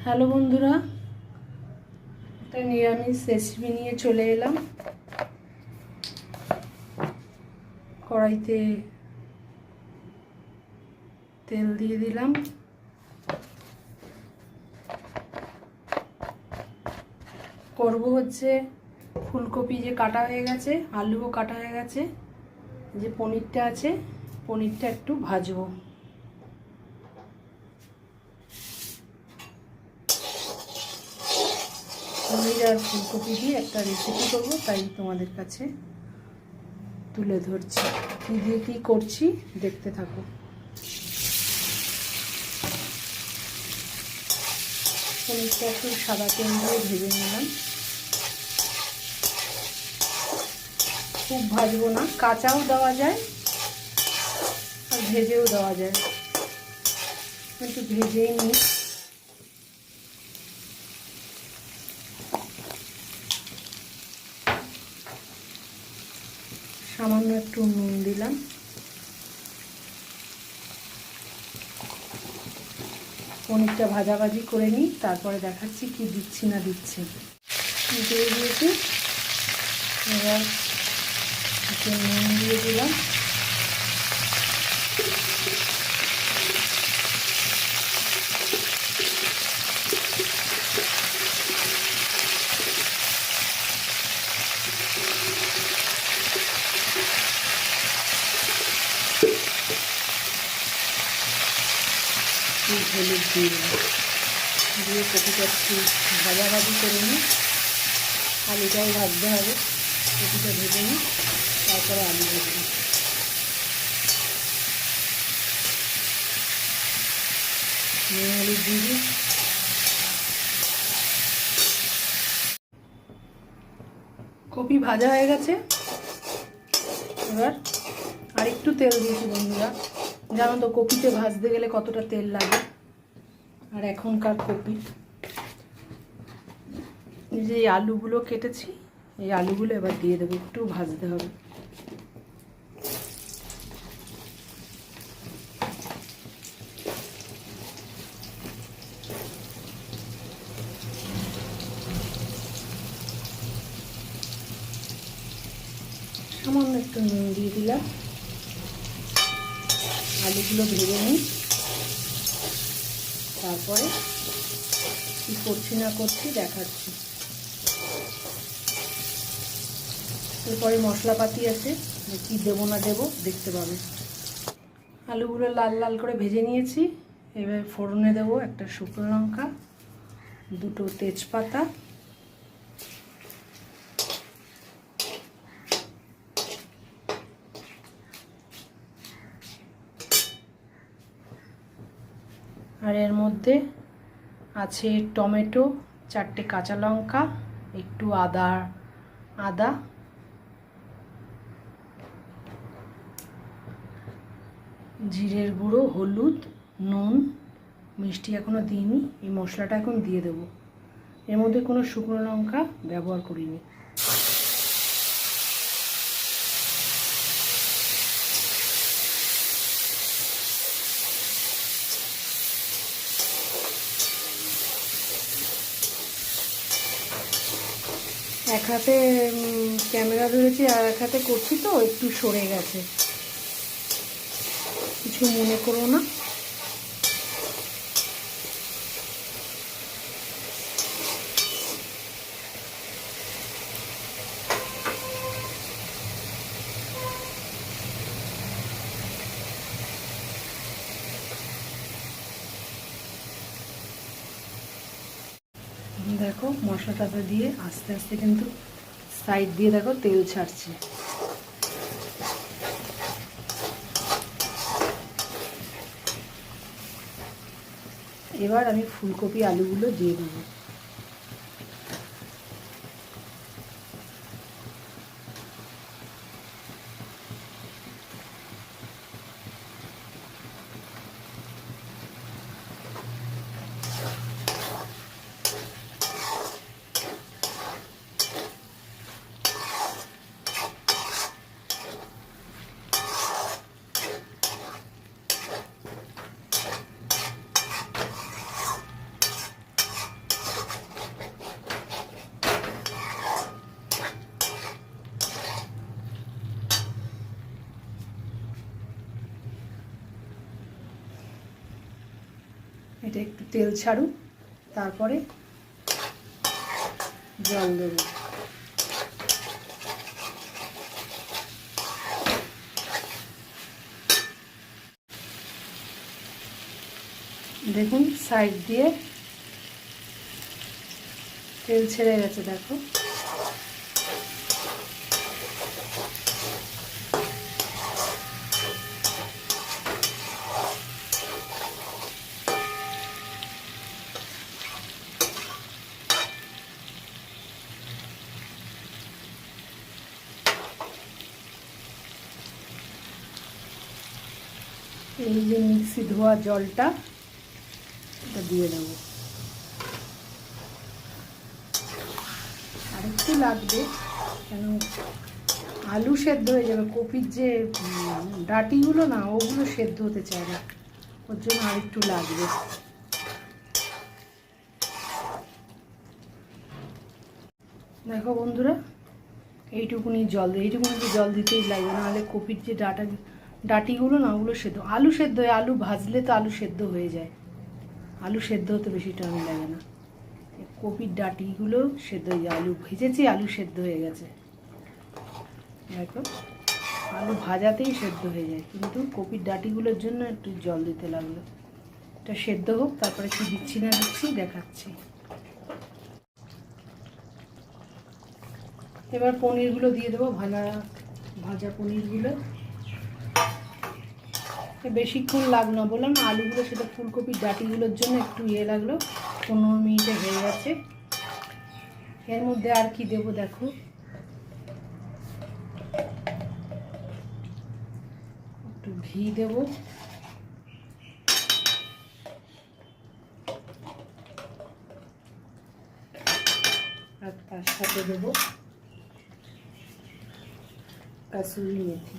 Hello বন্ধুরা, একটা নিরামিষ রেসিপি নিয়ে চলে এলাম। কড়াইতে তেল দিয়ে দিলাম। করব হচ্ছে ফুলকপি যে কাটা হয়ে গেছে, আলুও কাটা হয়ে গেছে, যে পনিরটা আছে পনিরটা একটু ভাজবো। পনির আর ফুলকপি দিয়ে একটা রেসিপি করব, তাই তোমাদের কাছে তুলে ধরছি। কী দিয়ে কী করছি দেখতে থাকো। পনিরটা একটু সাদা তেল দিয়ে ভেজে নিলাম। খুব ভাজবো না, কাঁচাও দেওয়া যায় আর ভেজেও দেওয়া যায়, একটু ভেজেই নিই। সামান্য একটু নুন দিলাম। পনিরটা ভাজাভাজি করে নিই, তারপরে দেখাচ্ছি কি দিচ্ছি না দিচ্ছি। দিয়ে দিয়েছি, এবার নুন দিয়ে দিলাম। হলুদ দিয়ে দিয়ে কপিটা একটু ভাজাভাজি করে নিই। আলুটাও ভাজতে হবে, কপিটা ভেজে নিই, তারপরে আলু ভেজে নিই। হলুদ দিয়ে দিই। কপি ভাজা হয়ে গেছে, এবার আর একটু তেল দিয়েছি বন্ধুরা। জানো তো কপিতে ভাজতে গেলে কতটা তেল লাগে। আর এখনকার কপি, যে আলুগুলো কেটেছি, এই আলুগুলো এবার দিয়ে দেবো, একটু ভাজতে হবে। সামান্য একটু নুন দিয়ে দিলাম। আলুগুলো ভেজে নিই, তারপরে কী করছি না করছি দেখাচ্ছি। এরপরে মশলাপাতি আছে, কি দেবো না দেবো দেখতে পাবে। আলুগুলো লাল লাল করে ভেজে নিয়েছি। এবার ফোড়নে দেবো একটা শুকনো লঙ্কা, দুটো তেজপাতা, আর এর মধ্যে আছে টমেটো, 4টে কাঁচা লঙ্কা, একটু আদা, জিরের গুঁড়ো, হলুদ, নুন, মিষ্টি এখনও দিইনি। এই মশলাটা এখন দিয়ে দেবো। এর মধ্যে কোনো শুকনো লঙ্কা ব্যবহার করিনি। এক হাতে ক্যামেরা ধরেছি আর এক হাতে করছি, তো একটু সরে গেছে, কিছু মনে করো না। দেখো মশলাটা দিয়ে আস্তে আস্তে কিন্তু সাইড দিয়ে দেখো তেল ছাড়ছে। এবার আমি ফুলকপি আলুগুলো দিয়ে দেবো। এটা একটু তেল ছাড়ুক, তারপরে জল দেবো। দেখুন সাইড দিয়ে তেল ছেড়ে গেছে, দেখো। এই যে মিক্সি ধোয়া জলটা এটা দিয়ে দেবো, আর একটু লাগবে, কেন আলু সেদ্ধ হয়ে যাবে। কপির যে ডাঁটিগুলো না, ওগুলো সেদ্ধ হতে চায় না, ওর জন্য আর একটু লাগবে। দেখো বন্ধুরা, এইটুকুনি জল দিতেই লাগবে, নাহলে কপির যে ডাঁটিগুলো না, ওগুলো সেদ্ধ, আলু সেদ্ধ হয়, আলু ভাজলে তো আলু সেদ্ধ হয়ে যায়, আলু সেদ্ধ হতে বেশি টাইম লাগে না। কপির ডাঁটিগুলো সেদ্ধ হয়ে যায়, আলু ভেজেছি, আলু সেদ্ধ হয়ে গেছে। দেখো আলু ভাজাতেই সেদ্ধ হয়ে যায়, কিন্তু কপির ডাঁটিগুলোর জন্য একটু জল দিতে লাগলো। এটা সেদ্ধ হোক, তারপরে কি দিচ্ছি না দিচ্ছি দেখাচ্ছি। এবার পনিরগুলো দিয়ে দেবো, ভাজা পনিরগুলো। বেশিক্ষণ লাগলো না, বললাম আলুগুলো সেটা ফুলকপির ডাঁটিগুলোর জন্য একটু লাগলো। 15 মিনিটে হয়ে গেছে। এর মধ্যে আর কি দেবো দেখো, একটু ঘি দেবো, আর তার সাথে দেবো কাসুরি মেথি।